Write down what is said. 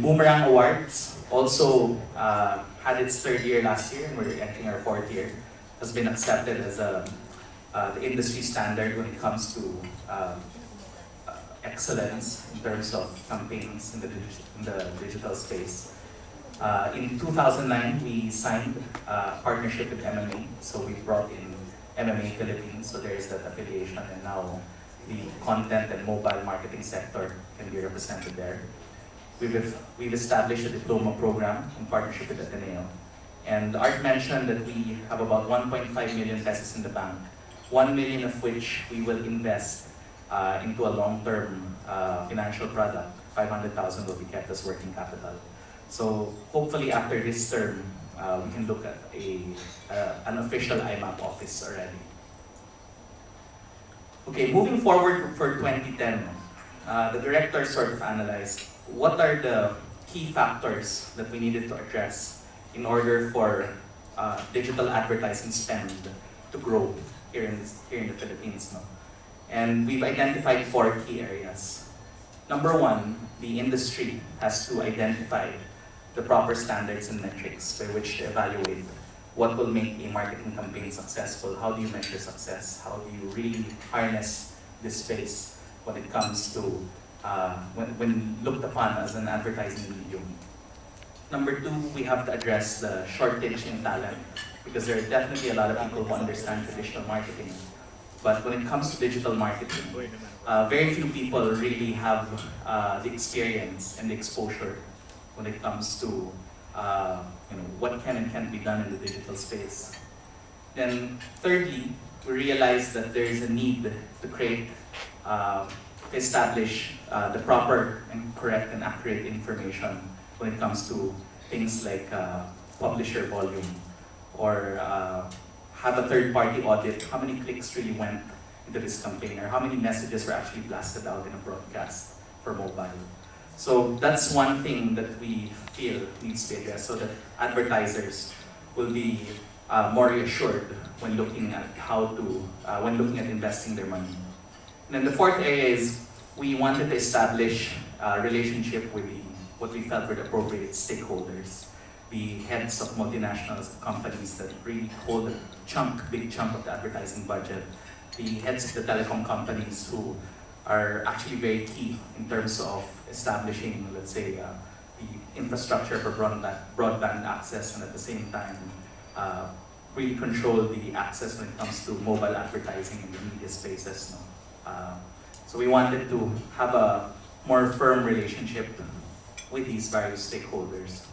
Boomerang Awards also had its third year last year, and we're entering our fourth year. Has been accepted as the industry standard when it comes to excellence in terms of campaigns in the digital space. In 2009, we signed a partnership with MMA, so we brought in MMA Philippines, so there's that affiliation, and now the content and mobile marketing sector can be represented there. We've established a diploma program in partnership with Ateneo. And Art mentioned that we have about 1.5 million pesos in the bank, 1 million of which we will invest into a long-term financial product. 500,000 will be kept as working capital. So hopefully after this term, we can look at an official IMMAP office already. Okay, moving forward for 2010, the director sort of analyzed what are the key factors that we needed to address in order for digital advertising spend to grow here in the Philippines. No? And we've identified 4 key areas. Number 1, the industry has to identify the proper standards and metrics by which to evaluate what will make a marketing campaign successful. How do you measure success? How do you really harness this space when it comes to when looked upon as an advertising medium? Number 2, we have to address the shortage in talent, because there are definitely a lot of people who understand traditional marketing. But when it comes to digital marketing, very few people really have the experience and the exposure when it comes to what can and can't be done in the digital space. Then thirdly, we realize that there is a need to create, establish the proper and correct and accurate information when it comes to things like publisher volume, or have a third-party audit. How many clicks really went into this campaign, or how many messages were actually blasted out in a broadcast for mobile. So that's one thing that we feel needs to be addressed, so that advertisers will be more reassured when looking at when looking at investing their money. And then the fourth area is we wanted to establish a relationship with what we felt were the appropriate stakeholders, the heads of multinationals, companies that really hold a big chunk of the advertising budget, the heads of the telecom companies who are actually very key in terms of establishing, let's say, the infrastructure for broadband access, and at the same time, really control the access when it comes to mobile advertising in the media spaces. No? So we wanted to have a more firm relationship with these various stakeholders.